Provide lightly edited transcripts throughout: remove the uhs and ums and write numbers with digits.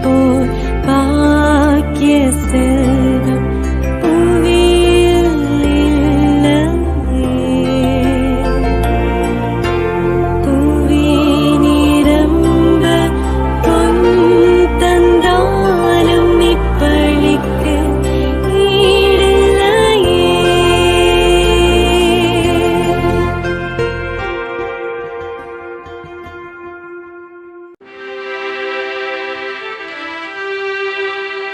போல் பாக்கிய செல்வம் புவியில் இல்லையே. புவி நிரம்ப பொன் தந்தாலும் இப்பழிக்கு ஈடில்லையே.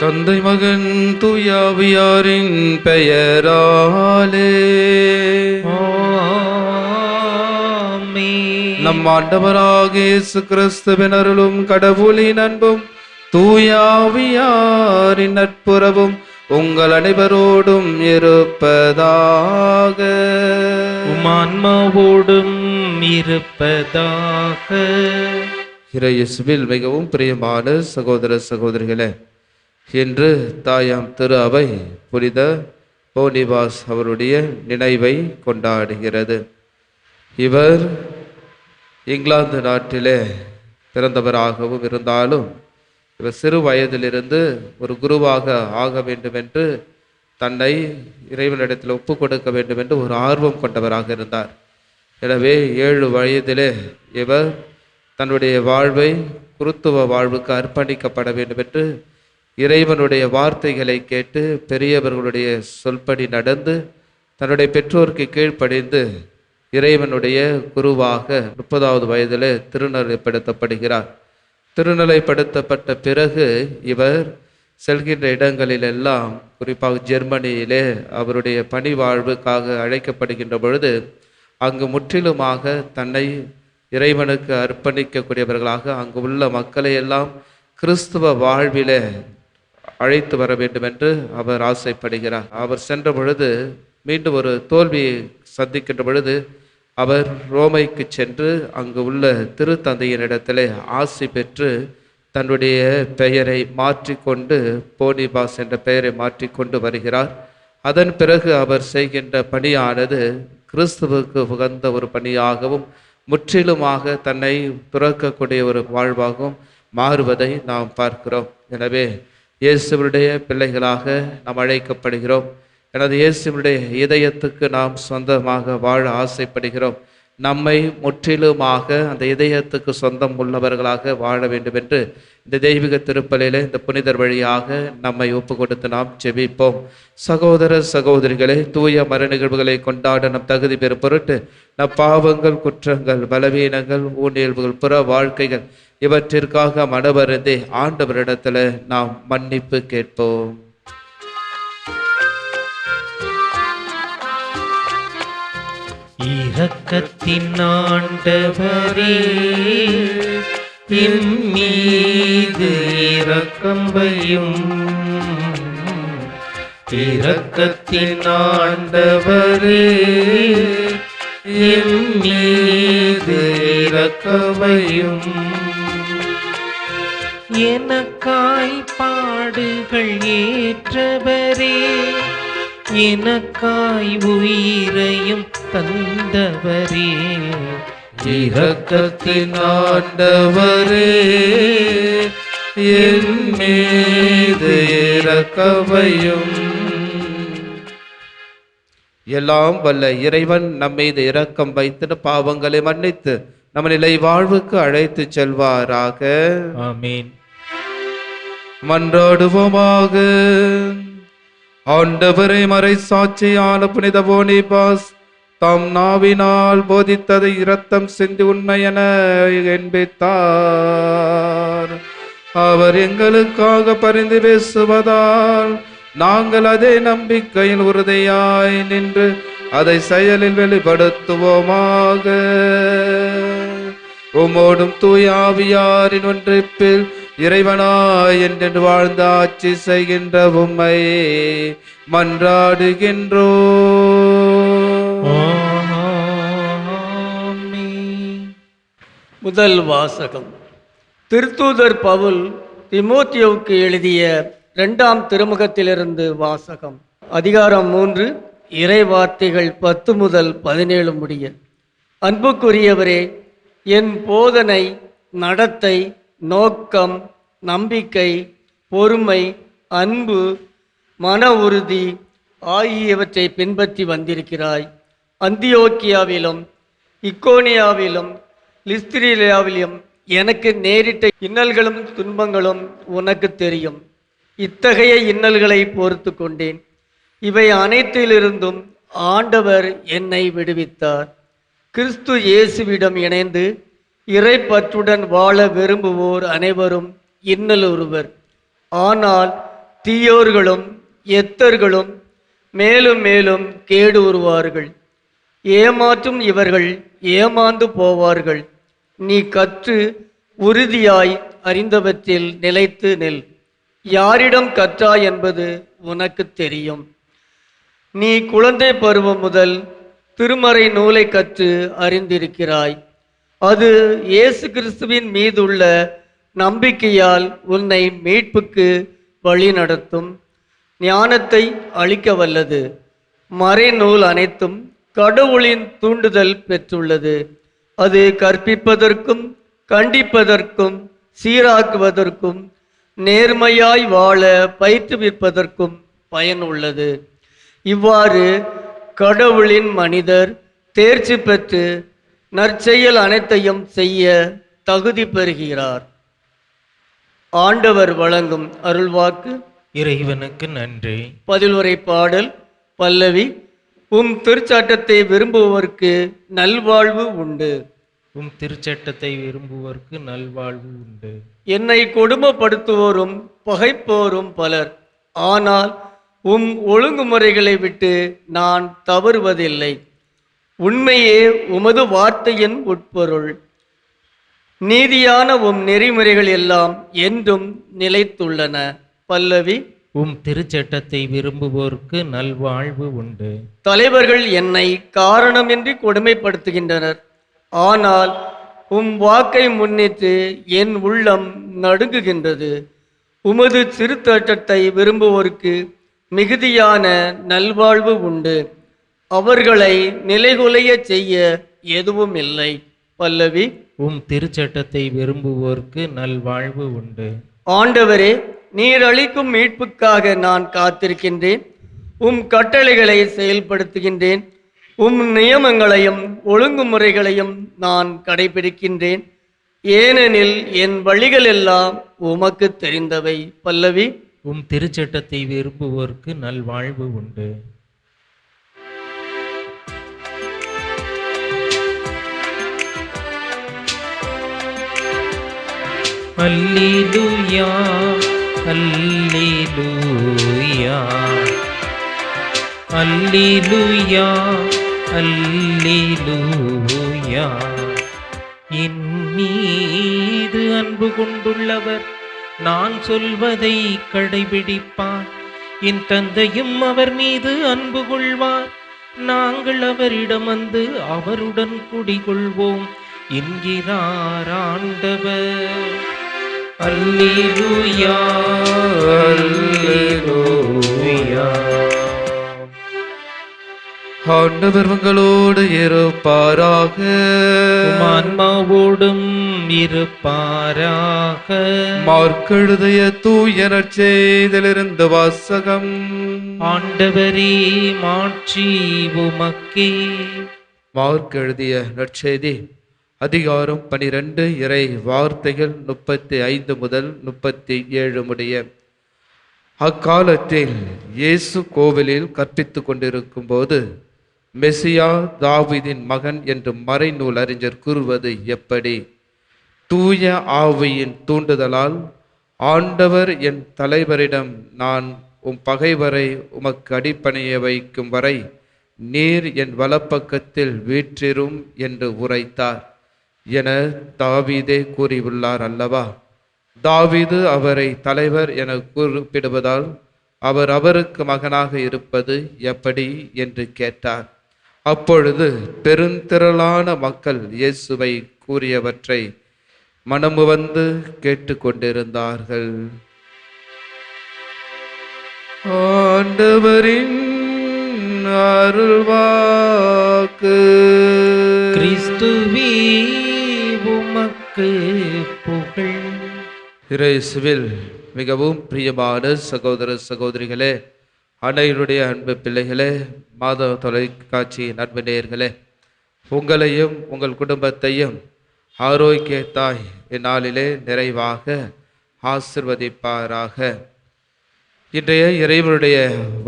தந்தை மகன் தூயாவியாரின் பெயராலே ஆமென். நம் ஆண்டவராக இயேசு கிறிஸ்துவின் அருளும் கடவுளின் அன்பும் தூயாவியாரின் நட்புறவும் உங்கள் அனைவரோடும் இருப்பதாக. உமான்மாவோடும் இருப்பதாக. இயேசுவில் மிகவும் பிரியமான சகோதர சகோதரிகளே, இன்று தாயாம் திரு அவை புனித போனிபாஸ் அவருடைய நினைவை கொண்டாடுகிறது. இவர் இங்கிலாந்து நாட்டிலே பிறந்தவராகவும் இருந்தாலும் இவர் சிறு வயதிலிருந்து ஒரு குருவாக ஆக வேண்டும் என்று தன்னை இறைவனிடத்தில் ஒப்பு கொடுக்க வேண்டும் என்று ஒரு ஆர்வம் கொண்டவராக இருந்தார். எனவே 7 வயதிலே இவர் தன்னுடைய வாழ்வை குருத்துவ வாழ்வுக்கு அர்ப்பணிக்கப்பட வேண்டும் என்று இறைவனுடைய வார்த்தைகளை கேட்டு பெரியவர்களுடைய சொல்படி நடந்து தன்னுடைய பெற்றோருக்கு கீழ்ப்படிந்து இறைவனுடைய குருவாக 30வது வயதில் திருநிலைப்படுத்தப்படுகிறார். திருநிலைப்படுத்தப்பட்ட பிறகு இவர் செல்கின்ற இடங்களிலெல்லாம், குறிப்பாக ஜெர்மனியிலே அவருடைய பணி வாழ்வுக்காக அழைக்கப்படுகின்ற பொழுது அங்கு முற்றிலுமாக தன்னை இறைவனுக்கு அர்ப்பணிக்கக்கூடியவர்களாக அங்கு உள்ள மக்களை எல்லாம் கிறிஸ்துவ வாழ்விலே அழைத்து வர வேண்டும் என்று அவர் ஆசைப்படுகிறார். அவர் சென்ற பொழுது மீண்டும் ஒரு தோல்வியை சந்திக்கின்ற பொழுது அவர் ரோமைக்கு சென்று அங்கு உள்ள திருத்தந்தையினிடத்திலே ஆசி பெற்று தன்னுடைய பெயரை மாற்றிக்கொண்டு போனிபாஸ் என்ற பெயரை மாற்றிக்கொண்டு வருகிறார். அதன் பிறகு அவர் செய்கின்ற பணியானது கிறிஸ்துவுக்கு உகந்த ஒரு பணியாகவும் முற்றிலுமாக தன்னை துறக்கக்கூடிய ஒரு வாழ்வாகவும் மாறுவதை நாம் பார்க்கிறோம். எனவே இயேசுவுடைய பிள்ளைகளாக நாம் அழைக்கப்படுகிறோம். எனது இயேசுவுடைய இதயத்துக்கு நாம் சொந்தமாக வாழ ஆசைப்படுகிறோம். நம்மை முற்றிலுமாக அந்த இதயத்துக்கு சொந்தம் உள்ளவர்களாக வாழ வேண்டும் என்று இந்த தெய்வீக திருப்பலியிலே இந்த புனிதர் வழியாக நம்மை ஒப்பு கொடுத்து நாம் ஜெபிப்போம். சகோதர சகோதரிகளே, தூய மர நிகழ்வுகளை கொண்டாட நம் தகுதி பெறும் பொருட்டு நம் பாவங்கள், குற்றங்கள், பலவீனங்கள், ஊனியல்புகள், புற வாழ்க்கைகள் இவற்றிற்காக மனவருந்தி ஆண்டவரிடத்தில் நாம் மன்னிப்பு கேட்போம். இரக்கத்தின் ஆண்டவரே, என் மீது இரக்கம் வையும். இரக்கத்தின் ஆண்டவரே, என் மீது இரக்கம் வையும். எனக்காய் பாடுகள் ஏற்றவரே, எனக்காய் உயிரையும் தந்தவரே, இரக்கத்தின் ஆண்டவரே, என் மீது இரக்கம் வையும். எல்லாம் வல்ல இறைவன் நம்மீது இரக்கம் வைத்து பாவங்களை மன்னித்து நம்ம நிலை வாழ்வுக்கு அழைத்து செல்வாராக. ஆமென். மன்றாடுவோமாக. ஆண்டவரை மறை சாட்சியான புனித போனிபாஸ் தாம் நாவினால் போதித்ததை இரத்தம் சிந்தி உண்மையென என்பித்தார். அவர் எங்களுக்காக பரிந்து பேசுவதால் நாங்கள் அதே நம்பிக்கையில் உறுதியாய் நின்று அதை செயலில் வெளிப்படுத்துவோமாக. உம்மோடும் தூய ஆவியாரின் ஒன்றிப்பில் இறைவனாய் என்று வாழ்ந்து ஆட்சி செய்கின்ற உம்மை மன்றாடுகின்றோம். முதல் வாசகம். திருத்தூதர் பவுல் தீமோத்தேயுவுக்கு எழுதிய 2ஆம் திருமுகத்திலிருந்து வாசகம். அதிகாரம் 3, இறை வார்த்தைகள் 10 முதல் 17 முடிய. அன்புக்குரியவரே, என் போதனை, நடத்தை, நோக்கம், நம்பிக்கை, பொறுமை, அன்பு, மன உறுதி ஆகியவற்றை பின்பற்றி வந்திருக்கிறாய். அந்தியோக்கியாவிலும் இக்கோனியாவிலும் லிஸ்திரியாவிலும் எனக்கு நேரிட்ட இன்னல்களும் துன்பங்களும் உனக்கு தெரியும். இத்தகைய இன்னல்களை பொறுத்து கொண்டேன். இவை அனைத்திலிருந்தும் ஆண்டவர் என்னை விடுவித்தார். கிறிஸ்து இயேசுவிடம் இணைந்து இறைப்பற்றுடன் வாழ விரும்புவோர் அனைவரும் இன்னலுறுவர். ஆனால் தீயோர்களும் எத்தர்களும் மேலும் மேலும் கேடு உறுவார்கள். ஏமாற்றும் இவர்கள் ஏமாந்து போவார்கள். நீ கற்று உறுதியாய் அறிந்தவற்றில் நிலைத்து நில். யாரிடம் கற்றாய் என்பது உனக்கு தெரியும். நீ குழந்தை பருவம் முதல் திருமறை நூலை கற்று அறிந்திருக்கிறாய். அது இயேசு கிறிஸ்துவின் மீதுள்ள நம்பிக்கையால் உன்னை மீட்புக்கு வழி நடத்தும். ஞானத்தை அளிக்க வல்லது. மறைநூல் அனைத்தும் கடவுளின் தூண்டுதல் பெற்றுள்ளது. அது கற்பிப்பதற்கும் கண்டிப்பதற்கும் சீராக்குவதற்கும் நேர்மையாய் வாழ பயிற்றுவிப்பதற்கும் பயனுள்ளது. இவ்வாறு கடவுளின் மனிதர் தேர்ச்சி பெற்று நற்செயல் அனைத்தையும் செய்ய தகுதி பெறுகிறார். ஆண்டவர் வழங்கும் அருள்வாக்கு. இறைவனுக்கு நன்றி. பதிலுரை பாடல் பல்லவி. உம் திருச்சட்டத்தை விரும்புவோருக்கு நல்வாழ்வு உண்டு. உம் திருச்சட்டத்தை விரும்புவோருக்கு நல்வாழ்வு உண்டு. என்னை கொடுமைப்படுத்துவோரும் பகைப்போரும் பலர். ஆனால் உம் ஒழுங்குமுறைகளை விட்டு நான் தவறுவதில்லை. உண்மையே உமது வார்த்தையின் உட்பொருள். நீதியான உம் நெறிமுறைகள் எல்லாம் என்றும் நிலைத்துள்ளன. பல்லவி. உம் திருச்சட்டத்தை விரும்புவோருக்கு நல்வாழ்வு உண்டு. தலைவர்கள் என்னை காரணமின்றி கொடுமைப்படுத்துகின்றனர். ஆனால் உம் வாக்கை முன்னிட்டு என் உள்ளம் நடுங்குகின்றது. உமது திருச்சட்டத்தை விரும்புவோருக்கு மிகுதியான நல்வாழ்வு உண்டு. அவர்களை நிலைகுலைய செய்ய எதுவும் இல்லை. பல்லவி. உம் திருச்சட்டத்தை விரும்புவோருக்கு நல்வாழ்வு உண்டு. ஆண்டவரே, நீர் அளிக்கும் மீட்புக்காக நான் காத்திருக்கின்றேன். உம் கட்டளைகளை செயல்படுத்துகின்றேன். உம் நியமங்களையும் ஒழுங்குமுறைகளையும் நான் கடைபிடிக்கின்றேன். ஏனெனில் என் வழிகள் எல்லாம் உமக்கு தெரிந்தவை. பல்லவி. உம் திருச்சட்டத்தை விரும்புவோருக்கு நல்வாழ்வு உண்டு. அல்லேலூயா அல்லேலூயா அல்லேலூயா அல்லேலூயா. என் மீது அன்பு கொண்டுள்ளவர் நான் சொல்வதை கடைபிடிப்பார். என் தந்தையும் அவர் மீது அன்பு கொள்வார். நாங்கள் அவரிடம் வந்து அவருடன் குடிகொள்வோம் என்கிறார் ஆண்டவர். அல்லேலூயா அல்லேலூயா. ஆண்டவர் உங்களோடு இருப்பாராக. உம் ஆன்மாவோடும் இருப்பாராக. மார்க்கெழுதிய தூய நற்செய்தியிலிருந்து வாசகம். ஆண்டவரே மாட்சி உமக்கே. மார்க்கெழுதிய நற்செய்தி அதிகாரம் 12 இறை வார்த்தைகள் 35 முதல் 37 முடிய. அக்காலத்தில் இயேசு கோவிலில் கற்பித்து கொண்டிருக்கும் போது, மெசியா தாவீதின் மகன் என்று மறைநூல் அறிஞர் கூறுவது எப்படி? தூய ஆவியின் தூண்டுதலால் ஆண்டவர் என் தலைவரிடம், நான் உம் பகைவரை உமக்கு அடிப்பணிய வைக்கும் வரை நீர் என் வலப்பக்கத்தில் வீற்றிரும் என்று உரைத்தார் என தாவீதே கூறியுள்ளார் அல்லவா? தாவீது அவரை தலைவர் என குறிப்பிடுவதால் அவர் அவருக்கு மகனாக இருப்பது எப்படி என்று கேட்டார். அப்பொழுது பெருந்திரளான மக்கள் இயேசுவை கூறியவற்றை மனமுவந்து கேட்டுக்கொண்டிருந்தார்கள். ஆண்டவரின் அருள்வாக்கு. கிறிஸ்துவே உமக்கு புகழ். இயேசுவில் மிகவும் பிரியமான சகோதர சகோதரிகளே, அன்னையினுடைய அன்பு பிள்ளைகளே, மாதவ தொலைக்காட்சி அன்பு நேயர்களே, உங்களையும் உங்கள் குடும்பத்தையும் ஆரோக்கியத்தாய் இந்நாளிலே நிறைவாக ஆசிர்வதிப்பாராக. இன்றைய இறைவனுடைய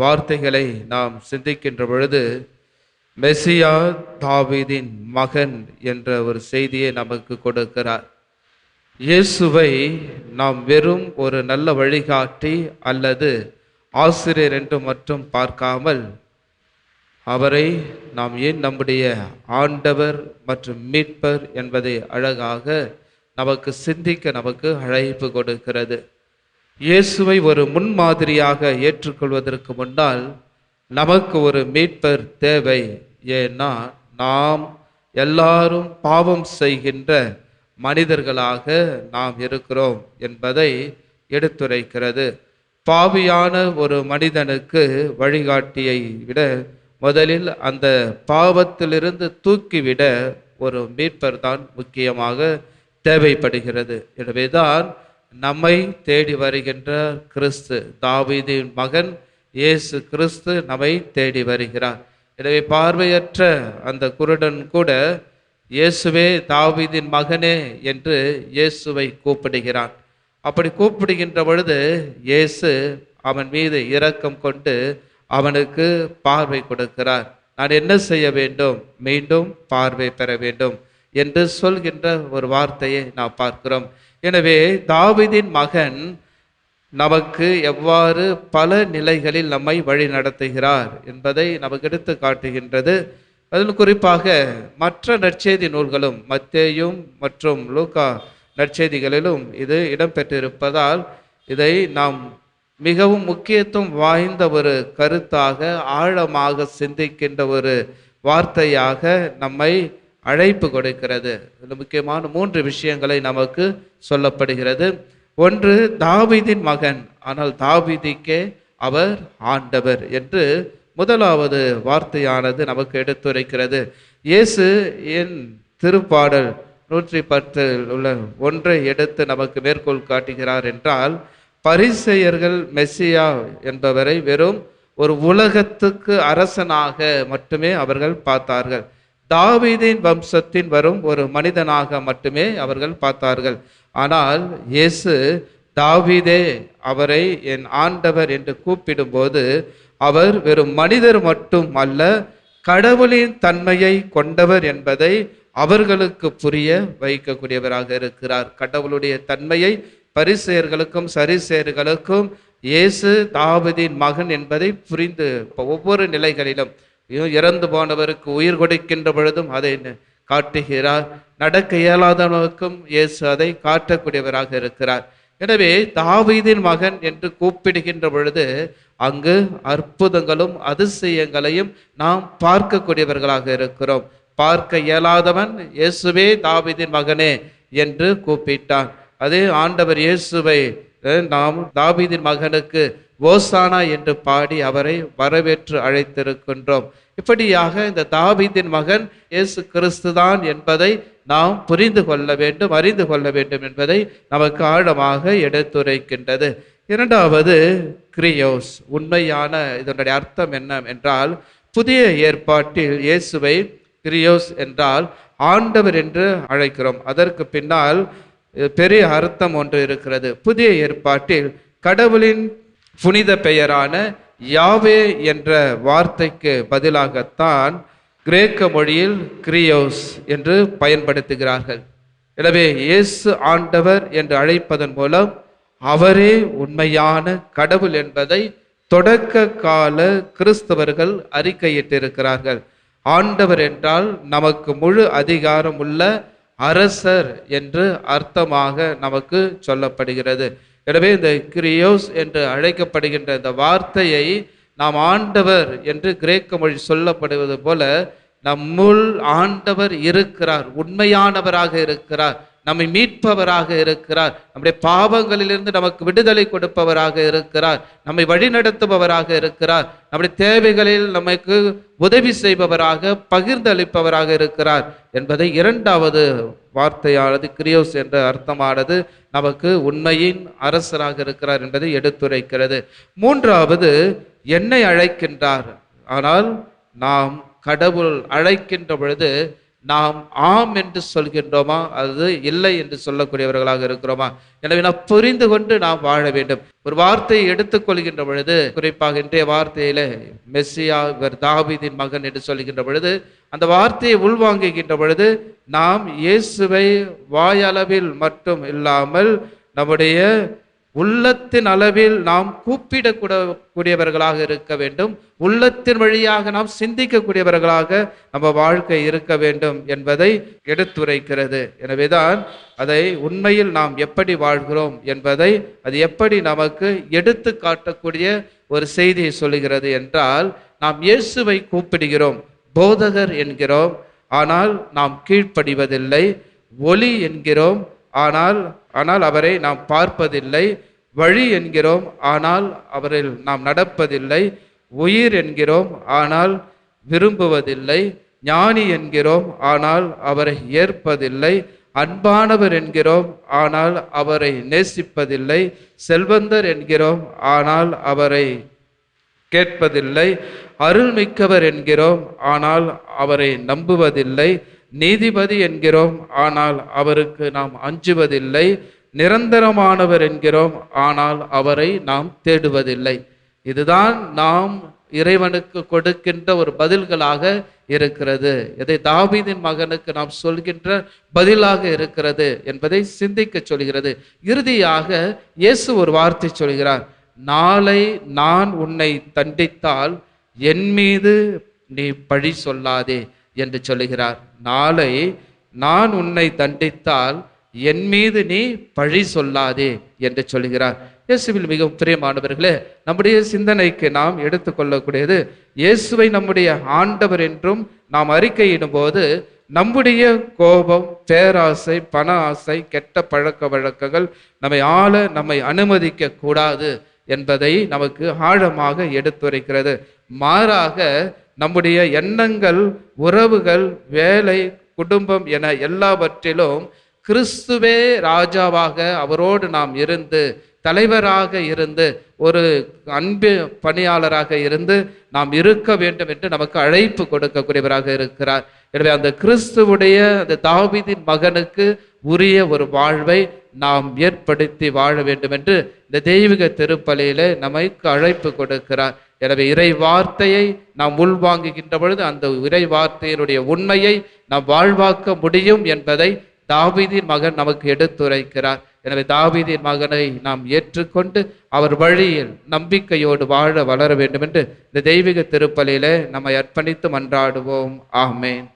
வார்த்தைகளை நாம் சிந்திக்கின்ற பொழுது மெசியா தாவீதின் மகன் என்ற ஒரு செய்தியை நமக்கு கொடுக்கிறார். இயேசுவை நாம் வெறும் ஒரு நல்ல வழிகாட்டி அல்லது ஆசிரியர் என்று மட்டும் பார்க்காமல் அவரை நாம் ஏன் நம்முடைய ஆண்டவர் மற்றும் மீட்பர் என்பதை அழகாக நமக்கு சிந்திக்க நமக்கு அழைப்பு கொடுக்கிறது. இயேசுவை ஒரு முன்மாதிரியாக ஏற்றுக்கொள்வதற்கு முன்னால் நமக்கு ஒரு மீட்பர் தேவை. ஏன்னா நாம் எல்லாரும் பாவம் செய்கின்ற மனிதர்களாக நாம் இருக்கிறோம் என்பதை எடுத்துரைக்கிறது. பாவியான ஒரு மனிதனுக்கு வழிகாட்டியை விட முதலில் அந்த பாவத்திலிருந்து தூக்கிவிட ஒரு மீட்பர் தான் முக்கியமாக தேவைப்படுகிறது. எனவேதான் நம்மை தேடி வருகின்ற கிறிஸ்து, தாவீதின் மகன் இயேசு கிறிஸ்து நம்மை தேடி வருகிறார். எனவே பார்வையற்ற அந்த குருடன் கூட இயேசுவே தாவீதின் மகனே என்று இயேசுவை கூப்பிடுகிறான். அப்படி கூப்பிடுகின்ற பொழுது இயேசு அவன் மீது இரக்கம் கொண்டு அவனுக்கு பார்வை கொடுக்கிறார். நான் என்ன செய்ய வேண்டும்? மீண்டும் பார்வை பெற வேண்டும் என்று சொல்கின்ற ஒரு வார்த்தையை நாம் பார்க்கிறோம். எனவே தாவீதின் மகன் நமக்கு எவ்வாறு பல நிலைகளில் நம்மை வழி நடத்துகிறார் என்பதை நமக்கு எடுத்து காட்டுகின்றது. அதில் குறிப்பாக மற்ற நற்செய்தி நூல்களும் மத்தேயும் மற்றும் லூக்கா நற்செய்திகளிலும் இது இடம்பெற்றிருப்பதால் இதை நாம் மிகவும் முக்கியத்துவம் வாய்ந்த ஒரு கருத்தாக ஆழமாக சிந்திக்கின்ற ஒரு வார்த்தையாக நம்மை அழைப்பு கொடுக்கிறது. இதில் முக்கியமான 3 விஷயங்களை நமக்கு சொல்லப்படுகிறது. ஒன்று, தாவீதின் மகன், ஆனால் தாவீதுக்கே அவர் ஆண்டவர் என்று முதலாவது வார்த்தையானது நமக்கு எடுத்துரைக்கிறது. இயேசு என் திருப்பாடல் 110 உள்ள ஒன்றை எடுத்து நமக்கு மேற்கோள் காட்டுகிறார் என்றால், பரிசேயர்கள் மெசியா என்பவரை வெறும் ஒரு உலகத்துக்கு அரசனாக மட்டுமே அவர்கள் பார்த்தார்கள். தாவீதின் வம்சத்தின் வரும் ஒரு மனிதனாக மட்டுமே அவர்கள் பார்த்தார்கள். ஆனால் இயேசு தாவீதே அவரை என் ஆண்டவர் என்று கூப்பிடும்போது அவர் வெறும் மனிதர் மட்டும் அல்ல, கடவுளின் தன்மையை கொண்டவர் என்பதை அவர்களுக்கு புரிய வைக்கக்கூடியவராக இருக்கிறார். கடவுளுடைய தன்மையை பரிசேயர்களுக்கும் சரிசேயர்களுக்கும் இயேசு தாவீதின் மகன் என்பதை புரிந்து ஒவ்வொரு நிலைகளிலும் இறந்து போனவருக்கு உயிர் கொடுக்கின்ற பொழுதும் அதை காட்டுகிறார். நடக்க இயலாதவனுக்கும் இயேசு அதை காட்டக்கூடியவராக இருக்கிறார். எனவே தாவீதின் மகன் என்று கூப்பிடுகின்ற பொழுது அங்கு அற்புதங்களும் அதிசயங்களையும் நாம் பார்க்கக்கூடியவர்களாக இருக்கிறோம். பார்க்க இயலாதவன் இயேசுவே தாவீதின் மகனே என்று கூப்பிட்டான். அதே ஆண்டவர் இயேசுவை நாம் தாவீதின் மகனுக்கு ஓசானா என்று பாடி அவரை வரவேற்று அழைத்திருக்கின்றோம். இப்படியாக இந்த தாவீதின் மகன் இயேசு கிறிஸ்து தான் என்பதை நாம் புரிந்து கொள்ள வேண்டும், அறிந்து கொள்ள வேண்டும் என்பதை நமக்கு ஆழமாக எடுத்துரைக்கின்றது. இரண்டாவது, கிரியோஸ். உண்மையான இதனுடைய அர்த்தம் என்ன என்றால், புதிய ஏற்பாட்டில் இயேசுவை கிரியோஸ் என்றால் ஆண்டவர் என்று அழைக்கிறோம். அதற்கு பின்னால் பெரிய அர்த்தம் ஒன்று இருக்கிறது. புதிய ஏற்பாட்டில் கடவுளின் புனித பெயரான யாவே என்ற வார்த்தைக்கு பதிலாகத்தான் கிரேக்க மொழியில் கிரியோஸ் என்று பயன்படுத்துகிறார்கள். எனவே இயேசு ஆண்டவர் என்று அழைப்பதன் மூலம் அவரே உண்மையான கடவுள் என்பதை தொடக்க கால கிறிஸ்தவர்கள் அறிக்கையிட்டிருக்கிறார்கள். ஆண்டவர் என்றால் நமக்கு முழு அதிகாரம் உள்ள அரசர் என்று அர்த்தமாக நமக்கு சொல்லப்படுகிறது. எனவே இந்த கிரியோஸ் என்று அழைக்கப்படுகின்ற இந்த வார்த்தையை நாம் ஆண்டவர் என்று கிரேக்க மொழி சொல்லப்படுவது போல நம்முள் ஆண்டவர் இருக்கிறார், உண்மையானவராக இருக்கிறார், நம்மை மீட்பவராக இருக்கிறார். நம்முடைய பாவங்களிலிருந்து நமக்கு விடுதலை கொடுப்பவராக இருக்கிறார். நம்மை வழிநடத்துபவராக இருக்கிறார். நம்முடைய தேவைகளில் நமக்கு உதவி செய்பவராக, பகிர்ந்தளிப்பவராக இருக்கிறார் என்பதை இரண்டாவது வார்த்தையானது கிரியோஸ் என்ற அர்த்தமானது நமக்கு உண்மையின் அரசராக இருக்கிறார் என்பதை எடுத்துரைக்கிறது. மூன்றாவது என்னை அழைக்கின்றார். ஆனால் நாம் கடவுள் அழைக்கின்ற பொழுது நாம் ஆம் என்று சொல்கின்றோமா, அது இல்லை என்று சொல்லக்கூடியவர்களாக இருக்கிறோமா? எனவே நாம் புரிந்து கொண்டு நாம் வாழ வேண்டும். ஒரு வார்த்தையை எடுத்துக்கொள்கின்ற பொழுது, குறிப்பாக இன்றைய வார்த்தையில மெஸ்ஸியா இவர் தாவீதின் மகன் என்று சொல்கின்ற பொழுது, அந்த வார்த்தையை உள்வாங்குகின்ற பொழுது நாம் இயேசுவை வாயளவில் மட்டும் இல்லாமல் நம்முடைய உள்ளத்தின் அளவில் நாம் கூப்பிடக்கூடக்கூடியவர்களாக இருக்க வேண்டும். உள்ளத்தின் வழியாக நாம் சிந்திக்கக்கூடியவர்களாக நம்ம வாழ்க்கை இருக்க வேண்டும் என்பதை எடுத்துரைக்கிறது. எனவேதான் அதை உண்மையில் நாம் எப்படி வாழ்கிறோம் என்பதை அது எப்படி நமக்கு எடுத்து காட்டக்கூடிய ஒரு செய்தியை சொல்லுகிறது என்றால், நாம் இயேசுவை கூப்பிடுகிறோம், போதகர் என்கிறோம், ஆனால் நாம் கீழ்ப்படிவதில்லை. ஒளி என்கிறோம், ஆனால் அவரை நாம் பார்ப்பதில்லை. வழி என்கிறோம், ஆனால் அவரில் நாம் நடப்பதில்லை. உயிர் என்கிறோம், ஆனால் விரும்புவதில்லை. ஞானி என்கிறோம், ஆனால் அவரை ஏற்பதில்லை. அன்பானவர் என்கிறோம், ஆனால் அவரை நேசிப்பதில்லை. செல்வந்தர் என்கிறோம், ஆனால் அவரை கேட்பதில்லை. அருள்மிக்கவர் என்கிறோம், ஆனால் அவரை நம்புவதில்லை. நீதிபதி என்கிறோம், ஆனால் அவருக்கு நாம் அஞ்சுவதில்லை. நிரந்தரமானவர் என்கிறோம், ஆனால் அவரை நாம் தேடுவதில்லை. இதுதான் நாம் இறைவனுக்கு கொடுக்கின்ற ஒரு பதில்களாக இருக்கிறது. இதை தாவீதின் மகனுக்கு நாம் சொல்கின்ற பதிலாக இருக்கிறது என்பதை சிந்திக்க சொல்கிறது. இறுதியாக இயேசு ஒரு வார்த்தை சொல்கிறார், நாளை நான் உன்னை தண்டித்தால் என் மீது நீ பழி சொல்லாதே என்று சொல்லுகிறார். நாளை நான் உன்னை தண்டித்தால் என் மீது நீ பழி சொல்லாதே என்று சொல்கிறார். இயேசுவில் மிகவும் பிரியமானவர்களே, நம்முடைய சிந்தனைக்கு நாம் எடுத்துக்கொள்ளக்கூடியது, இயேசுவை நம்முடைய ஆண்டவர் என்றும் நாம் அறிக்கையிடும் போது நம்முடைய கோபம், பேராசை, பண ஆசை, கெட்ட பழக்க வழக்கங்கள் நம்மை அனுமதிக்க கூடாது என்பதை நமக்கு ஆழமாக எடுத்துரைக்கிறது. மாறாக நம்முடைய எண்ணங்கள், உறவுகள், வேலை, குடும்பம் என எல்லாவற்றிலும் கிறிஸ்துவே ராஜாவாக அவரோடு நாம் இருந்து, தலைவராக இருந்து, ஒரு அன்பு பணியாளராக இருந்து நாம் இருக்க வேண்டும் என்று நமக்கு அழைப்பு கொடுக்கக்கூடியவராக இருக்கிறார். எனவே அந்த கிறிஸ்துவுடைய அந்த தாவீதின் மகனுக்கு உரிய ஒரு வாழ்வை நாம் ஏற்படுத்தி வாழ வேண்டும் என்று இந்த தெய்வீக திருப்பலியிலே நமக்கு அழைப்பு கொடுக்கிறார். எனவே இறை வார்த்தையை நாம் உள்வாங்குகின்ற பொழுது அந்த இறை வார்த்தையினுடைய உண்மையை நாம் வாழ்வாக்க முடியும் என்பதை தாவீதின் மகன் நமக்கு எடுத்துரைக்கிறார். எனவே தாவீதின் மகனை நாம் ஏற்றுக்கொண்டு அவர் வழியில் நம்பிக்கையோடு வாழ வளர வேண்டும் என்று இந்த தெய்வீக திருப்பலியிலே நம்மை அர்ப்பணித்து மன்றாடுவோம். ஆமென்.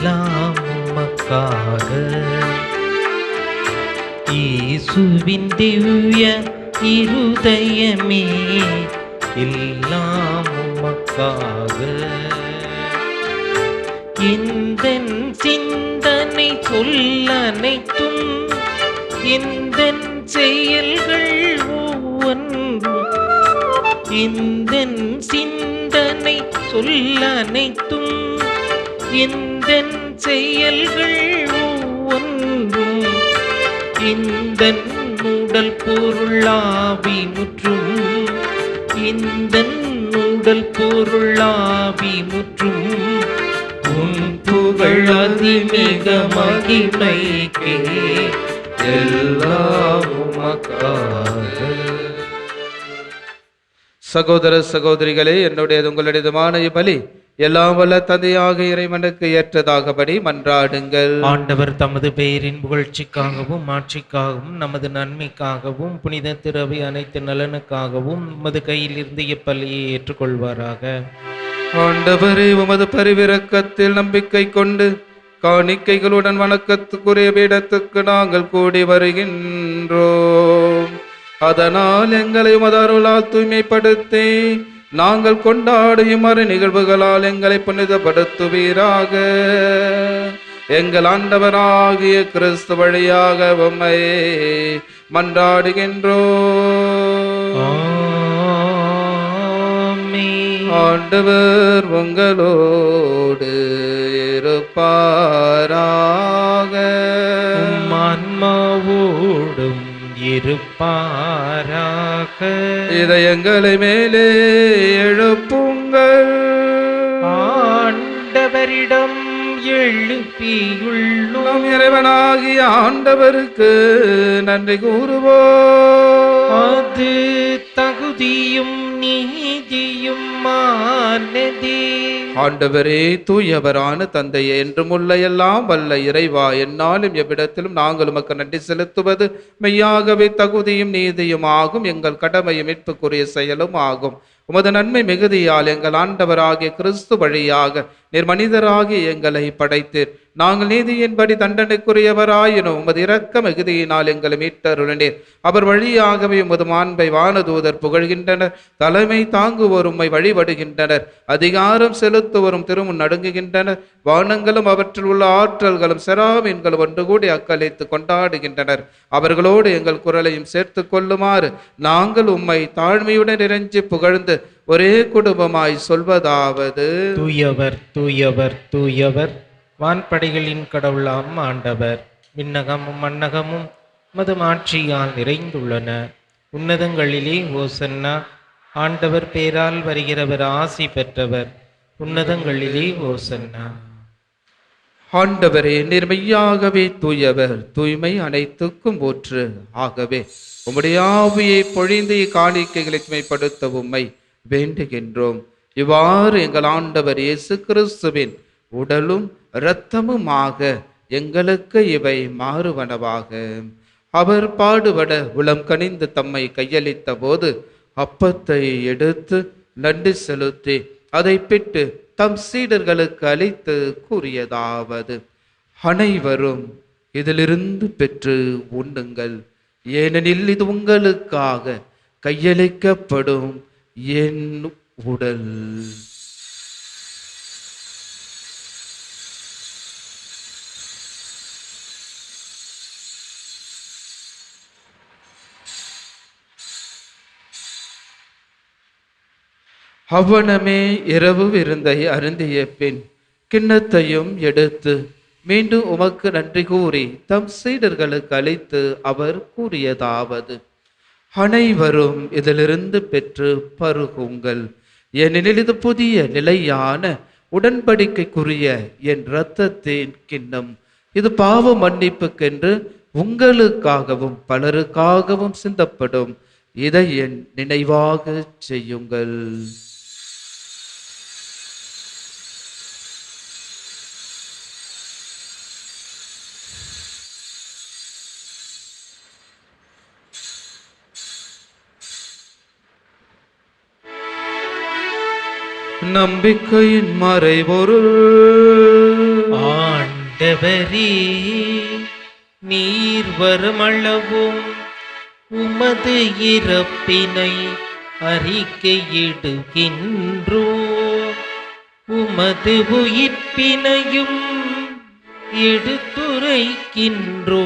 எல்லாம் உமக்காக இயேசுவின் திவ்ய இருதயமே, எல்லாம் உமக்காக எந்தன் சிந்தனை சொல்லனைத்தும், எந்தன் செயல்கள் ஒவ்வொன்றும், எந்தன் சிந்தனை சொல்லனைத்தும், எந்தன் செயல்கள் ஒவ்வொன்றும், இந்தன் உடல் பொருளாவி முற்றும், இந்தன் உடல் பொருளாவி முற்றும், உன் புகழ் அதிமிக மகிமைக்கே, எல்லாம் உமக்காக. சகோதர சகோதரிகளே, என்னுடையது உங்களுடையதுமான இப்பலி எல்லாம் வல்ல தந்தையாக இறைவனுக்கு ஏற்றதாகபடி மன்றாடுங்கள். ஆண்டவர் தமது பெயரின் புகழ்ச்சிக்காகவும் ஆட்சிக்காகவும் நமது நன்மைக்காகவும் புனித திரவி அனைத்து நலனுக்காகவும் உமது கையில் இருந்து இப்பலியை ஏற்றுக்கொள்வாராக. ஆண்டவரே, உமது பரிவிரக்கத்தில் நம்பிக்கை கொண்டு காணிக்கைகளுடன் வணக்கத்துக்குரிய பீடத்துக்கு நாங்கள் கூடி வருகின்றோம். அதனால் எங்களை உமது அருளால் தூய்மைப்படுத்தி நாங்கள் கொண்டாடியும் மறு நிகழ்வுகளால் எங்களை புனிதப்படுத்துவீராக. எங்கள் ஆண்டவராகிய கிறிஸ்து வழியாக உம்மை மன்றாடுகின்றோம். ஆமென். ஆண்டவர் உங்களோடு இருப்பாராக. உம் ஆன்மாவோடும் இருப்பாராக. இதயங்களை மேலே எழுப்புங்கள். ஆண்டவரிடம் எழுப்பியுள்ளோம். நம் இறைவனாகிய ஆண்டவருக்கு நன்றி கூறுவோம். அது தகுதியும் நீதியுமானதே. ஆண்டவரே, தூயவரான தந்தையே, என்றுமுள்ள எல்லாம் வல்ல இறைவா, என்னாலும் எவ்விடத்திலும் நாங்கள் உமக்கு நன்றி செலுத்துவது மெய்யாகவே தகுதியும் நீதியும் ஆகும், எங்கள் கடமையும் மீட்புக்குரிய செயலும் ஆகும். உமது நன்மை மிகுதியால் எங்கள் ஆண்டவராகிய கிறிஸ்து வழியாக நீர் மனிதராகி எங்களை படைத்தீர். நாங்கள் நீதியின்படி தண்டனைக்குரியவராயினும் உமது இரக்க மிகுதியினால் எங்களை மீட்டருளினீர். அவர் வழியாகவே உமது மாண்பை வானதூதர் புகழ்கின்றனர். தலைமை தாங்குவோர் உம்மை வழிபடுகின்றனர். அதிகாரம் செலுத்துவோரும் திருமுன் நடுங்குகின்றனர். வானங்களும் அவற்றில் உள்ள ஆற்றல்களும் செராமீன்களும் ஒன்று கூடி அக்களித்து கொண்டாடுகின்றனர். அவர்களோடு எங்கள் குரலையும் சேர்த்து கொள்ளுமாறு நாங்கள் உம்மை தாழ்மையுடன் இறைஞ்சி புகழ்ந்து ஒரே குடும்பமாய் சொல்வதாவது: தூயவர் தூயவர் தூயவர், வான்படைகளின் கடவுளாம் ஆண்டவர். விண்ணகமும் மண்ணகமும் மது ஆட்சியால் நிறைந்துள்ளன. உன்னதங்களிலே ஓசன்னா. ஆண்டவர் பேரால் வருகிறவர் ஆசி பெற்றவர். உன்னதங்களிலே ஓசன்னா. ஆண்டவரே, நீர் மெய்யாகவே தூயவர், தூய்மை அனைத்துக்கும் ஊற்று. ஆகவே உம்முடைய ஆவியை பொழிந்து காணிக்கைகளை தூய்மைப்படுத்த உம்மை வேண்டுகின்றோம். இவ்வாறு எங்கள் ஆண்டவர் இயேசு கிறிஸ்துவின் உடலும் இரத்தமுமாக எங்களுக்கு இவை மாறுவனவாக. அவர் பாடுபட உளம் கனிந்து தம்மை கையளித்த போது அப்பத்தை எடுத்து நன்றி செலுத்தி அதை பிட்டு தம் சீடர்களுக்கு அளித்து கூறியதாவது: அனைவரும் இதிலிருந்து பெற்று உண்ணுங்கள், ஏனெனில் இது உங்களுக்காக கையளிக்கப்படும் என் உடல். அவ்வனமே இரவு விருந்தை அருந்திய பின் கிண்ணத்தையும் எடுத்து மீண்டும் உமக்கு நன்றி கூறி தம் சீடர்களுக்கு அளித்து அவர் கூறியதாவது: அனைவரும் இதிலிருந்து பெற்று பருகுங்கள், ஏனெனில் இது புதிய நிலையான உடன்படிக்கைக்குரிய என் இரத்தத்தின் கிண்ணம். இது பாவ மன்னிப்புக்கென்று உங்களுக்காகவும் பலருக்காகவும் சிந்தப்படும். இதை என் நினைவாக செய்யுங்கள். நம்பிக்கையின் மறைபொருள். ஆண்டவரே, நீர் வருமளவும் உமது இறப்பினை அறிக்கையிடுகின்றோ, உமது உயிர்ப்பினையும் எடுத்துரைக்கின்றோ.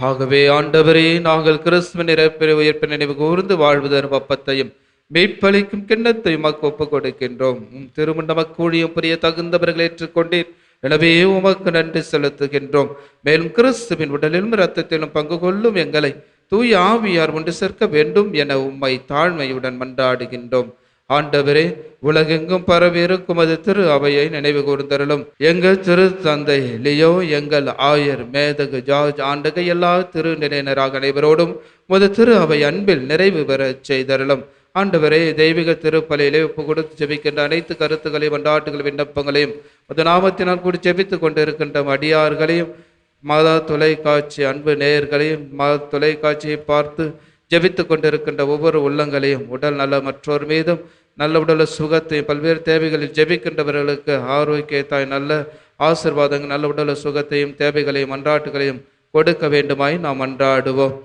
ஆகவே ஆண்டவரே, நாங்கள் கிறிஸ்துவின் இறப்பினை உயிர்ப்பினை நினைவு கூர்ந்து வாழ்வு தரும் அப்பத்தையும் மீட்பளிக்கும் கிண்ணத்தை உமக்கு ஒப்புக் கொடுக்கின்றோம். திருமண நமக்கூழியும் புரிய தகுந்தவர்கள் ஏற்றுக்கொண்டீர். எனவே உமக்கு நன்றி செலுத்துகின்றோம். மேலும் கிறிஸ்துவின் உடலிலும் இரத்தத்திலும் பங்கு கொள்ளும் எங்களை தூய ஆவியார் ஒன்று சேர்க்க வேண்டும் என உம்மை தாழ்மையுடன் மன்றாடுகின்றோம். ஆண்டவரே, உலகெங்கும் பரவி இருக்கும் அது திரு அவையை நினைவு கூர்ந்தருளும். எங்கள் திரு தந்தை லியோ, எங்கள் ஆயர் மேதகு ஜார்ஜ் ஆண்டகை எல்லா திரு நிலையினராக அனைவரோடும் முது திரு அவை அன்பில் நிறைவு பெற செய்தருளும். ஆண்டவரே, தெய்வீக திருப்பலியிலே ஒப்பு கொடுத்து ஜெபிக்கின்ற அனைத்து கருத்துக்களையும் கொண்டாட்டுகள் விண்ணப்பங்களையும் அது நாமத்தினால் கூடி ஜெபித்து கொண்டு இருக்கின்ற அடியார்களையும் மாதா தொலைக்காட்சி அன்பு நேயர்களையும் மாதா தொலைக்காட்சியை பார்த்து ஜெபித்து கொண்டிருக்கின்ற ஒவ்வொரு உள்ளங்களையும் உடல் நல மற்றோர் மீதும் நல்ல உடல சுகத்தையும், பல்வேறு தேவைகளில் ஜெபிக்கின்றவர்களுக்கு ஆரோக்கியத்தாய் நல்ல ஆசீர்வாதங்கள், நல்ல உடல சுகத்தையும் தேவைகளையும் மன்றாட்டுகளையும் கொடுக்க வேண்டுமாய் நாம் மன்றாடுவோம்.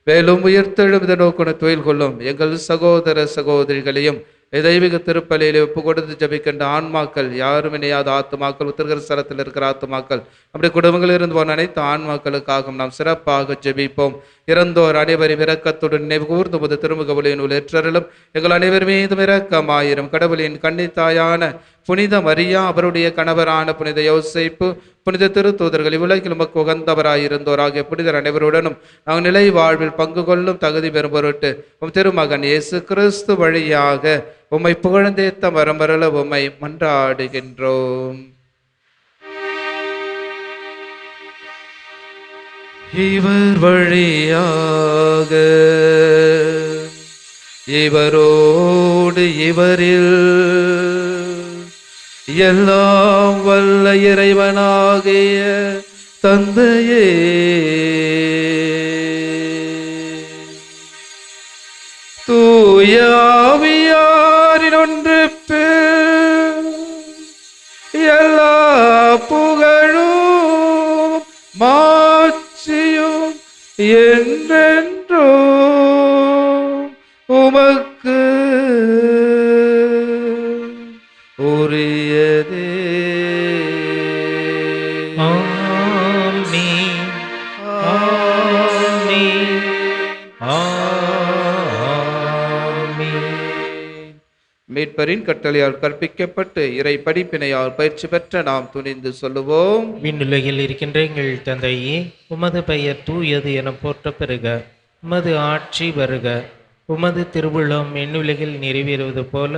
மேலும் உயிர்த்தெழும் இதை நோக்குன தொழில் கொள்ளும் எங்கள் சகோதர சகோதரிகளையும் தெய்வீக திருப்பலியிலே ஒப்பு கொடுத்து ஜபிக்கின்ற ஆன்மாக்கள், யாரும் இணையாத ஆத்துமாக்கள், உத்திரகர ஸ்தலத்தில் இருக்கிற ஆத்துமாக்கள், நம்முடைய குடும்பங்களில் இருந்து போன அனைத்து ஆன்மாக்களுக்காகவும் நாம் சிறப்பாக ஜெபிப்போம். இறந்தோர் அனைவரும் இரக்கத்துடன் நினைவு கூர்ந்து முது திருமுக ஒளியின் ஏற்றருளும் எங்கள் அனைவர் மீதும் இரக்கமாயிரும். கடவுளின் கன்னித்தாயான புனித மரியா, அவருடைய கணவரான புனித யோசேப்பு, புனித திருத்தூதர்கள், இவ்வுலகில் உமக்கு உகந்தவராயிருந்தோராகிய புனிதர் அனைவருடனும் நாங்கள் நிலை வாழ்வில் பங்கு கொள்ளும் தகுதி பெறும் பொருட்டு உம் திருமகன் இயேசு கிறிஸ்து வழியாக உம்மை புகழ்ந்தேத்த வரமரல உம்மை மன்றாடுகின்றோம். இவர் வழியாக, இவரோடு இவரில் எல்லாம் வல்ல இறைவனாகிய தந்தையே, தூய ஆவியாரின் ஒன்றிப்பு எல்லா புகழும் மாட்சியும் என்றென்றோ உமக்கு உரியதே. ஆமென், ஆமென், ஆமென். மீட்பரின் கட்டளையால் கற்பிக்கப்பட்டு இறை படிப்பினையால் பயிற்சி பெற்ற நாம் துணிந்து சொல்லுவோம். விண்ணுலகில் இருக்கின்ற எங்கள் தந்தையே, உமது பெயர் தூயது என போற்ற பெறுக. உமது ஆட்சி வருக. உமது திருவுளம் விண்ணுலகில் நிறைவேறுவது போல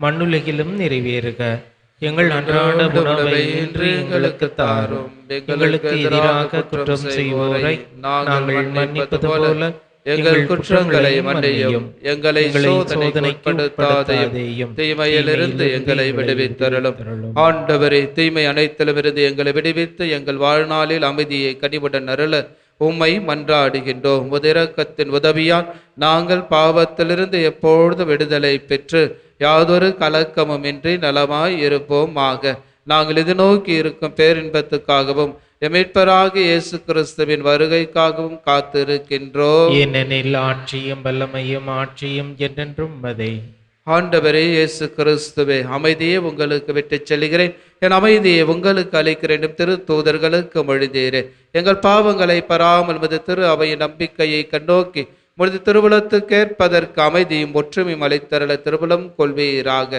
மண்ணுலகிலும் நிறைவேறுக. எங்கள் அன்றாட உணவை இன்று எங்களுக்கு தாரும். எங்களுக்கு எதிராக குற்றம் செய்வோரை நாங்கள் மன்னிப்பது போல எங்கள் குற்றங்களை மன்னியும். எங்களை சோதனைக்கு உட்படுத்தாதேயும், தீமையிலிருந்து எங்களை விடுவித்தருளும். ஆண்டவரே, தீமை அனைத்திலுமிருந்து எங்களை விடுவித்து எங்கள் வாழ்நாளில் அமைதியை கனிவுடன் அருள உம்மை மன்றாடுகின்றோம். உமது இரக்கத்தின் உதவியால் நாங்கள் பாவத்திலிருந்து எப்பொழுது விடுதலை பெற்று யாதொரு கலக்கமும் இன்றி நலமாய் இருப்போமாக. நாங்கள் இது நோக்கி இருக்கும் பேரின்பத்துக்காகவும் மீட்பராக இயேசு கிறிஸ்துவின் வருகைக்காகவும் காத்திருக்கின்றோம். ஏனெனில் ஆட்சியும் வல்லமையும் ஆட்சியும் என்றென்றும் உமதே. ஆண்டவரே இயேசு கிறிஸ்துவே, அமைதியை உங்களுக்கு விட்டுச் செல்கிறேன், என் அமைதியை உங்களுக்கு அளிக்கிறேன் திருத்தூதர்களுக்கு மொழிந்தீரே. எங்கள் பாவங்களை பராமல் முது திரு அவையின் நம்பிக்கையை கண்ணோக்கி முழுது திருவுளத்துக்கேற்பதற்கு அமைதியும் ஒற்றுமையும் அளித்தருள திருவுளம் கொள்வீராக.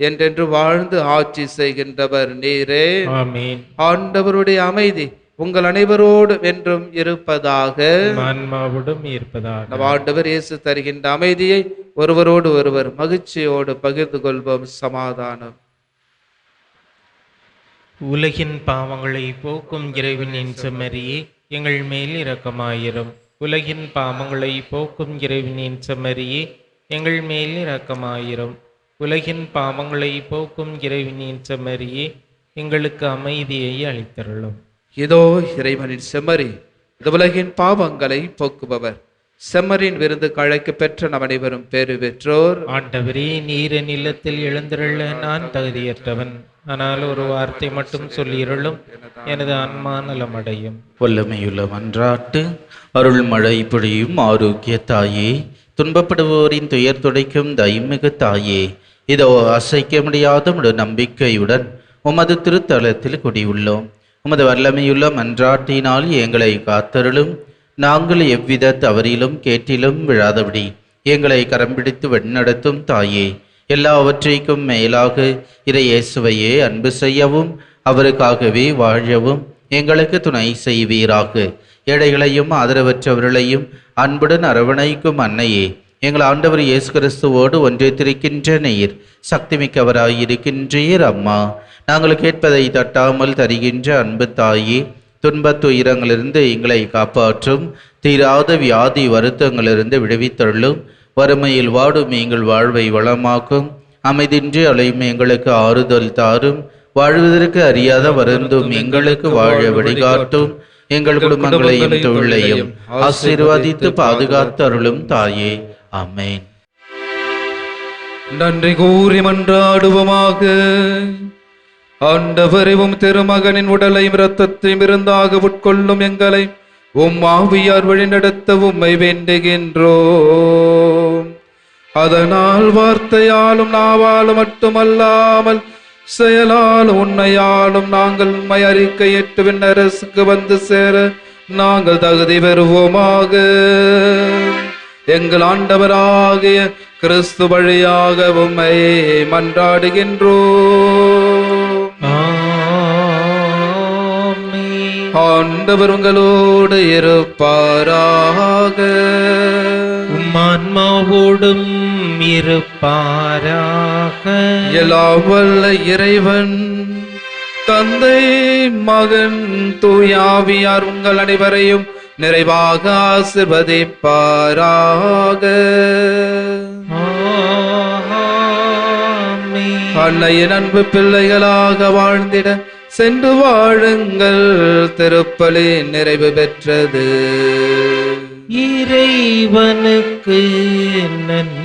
என்றென்று வாழ்ந்து ஆட்சி செய்கின்றவர் நீரே. ஆமென். ஆண்டவருடைய அமைதி உங்கள் அனைவரோடு என்றும் இருப்பதாக. ஆன்மாவோடும் இருப்பதாக. நம் ஆண்டவர் இயேசு தருகின்ற அமைதியை ஒருவரோடு ஒருவர் மகிழ்ச்சியோடு பகிர்ந்து கொள்வோம். சமாதானம். உலகின் பாவங்களை போக்கும் இறைவனின் செம்மறியே, எங்கள் மேல் இரக்கமாயிரும். உலகின் பாவங்களை போக்கும் இறைவனின் செம்மறியே, எங்கள் மேல் இரக்கமாயிரும். உலகின் பாவங்களை போக்கும் இறைவனின் செம்மறியே, எங்களுக்கு அமைதியை அளித்தருளும். இதோ இறைவனின் செம்மறி, இந்த உலகின் பாவங்களை போக்குபவர். செம்மறின் விருந்து கழைக்கு பெற்ற நம் அனைவரும் பேறு பெற்றோர். ஆண்டவரே, நீர் என் இல்லத்தில் எழுந்தருள நான் தகுதியற்றவன். ஆனால் ஒரு வார்த்தை மட்டும் சொல்லியருளும், எனது ஆன்மா நலமடையும். வல்லமையுள்ள மன்றாட்டு. அருள் மழை பொழியும் ஆரோக்கிய தாயே, துன்பப்படுவோரின் துயர் துடைக்கும் தயமிகு தாயே, இதோ அசைக்க முடியாத உமது நம்பிக்கையுடன் உமது திருத்தலத்தில் குடியுள்ளோம். உமது வல்லமையுள்ள மன்றாட்டினால் எங்களை காத்தருளும். நாங்கள் எவ்வித தவறிலும் கேட்டிலும் விழாதபடி எங்களை கரம் பிடித்து வழிநடத்தும் தாயே, எல்லாவற்றைக்கும் மேலாக இறையேசுவையே அன்பு செய்யவும் அவருக்காகவே வாழவும் எங்களுக்கு துணை செய்வீராக. ஏழைகளையும் ஆதரவற்றவர்களையும் அன்புடன் அரவணைக்கும் அன்னையே, எங்கள் ஆண்டவர் இயேசு கிறிஸ்துவோடு ஒன்றித்திருக்கின்ற நீர் சக்திமிக்கவராயிருக்கின்றீர். அம்மா, நாங்கள் கேட்பதை தட்டாமல் தருகின்ற அன்பு தாயே, துன்பத் துயரங்களிலிருந்து எங்களை காப்பாற்றும். தீராத வியாதி வருத்தங்களிலிருந்து விடுவித்தருளும். வறுமையில் வாடும் எங்கள் வாழ்வை வளமாக்கும். அமைதின்றி அலையும் எங்களுக்கு ஆறுதல் தாரும். வாழ்வதற்கு அறியாத வருந்தும் எங்களுக்கு வாழ வழிகாட்டும். எங்கள் குடும்பங்களையும் தொழிலையும் ஆசீர்வதித்து பாதுகாத்து அருளும் தாயே. ஆமென். நன்றி கூறி மன்றாடுவோமாக. ஆண்டவரையும் திருமகனின் உடலையும் இரத்தத்தையும் விருந்தாக உட்கொள்ளும் எங்களை ஆவியார் வழிநடத்த உம்மை வேண்டுகின்றோம். அதனால் வார்த்தையாலும் நாவாலும் மட்டுமல்லாமல் செயலாலும் உண்மையாலும் நாங்கள் உம்மை அறிக்கையிட்டு விண்ணரசுக்கு வந்து சேர நாங்கள் தகுதி பெறுவோமாக. எங்கள் ஆண்டவராகிய கிறிஸ்து வழியாக உம்மை மன்றாடுகின்றோம். ஆண்டவர் உங்களோடு இருப்பாராக. உம்மான்மாவோடும் இருப்பாராக. எல்லாம் வல்ல இறைவன் தந்தை மகன் தூயாவியார் உங்கள் அனைவரையும் நிறைவாக ஆசிர்வதிப்பாராக. அன்னையின் அன்பு பிள்ளைகளாக வாழ்ந்திட சென்று வாழுங்கள். திருப்பலி நிறைவு பெற்றது. இறைவனுக்கு நன்றி.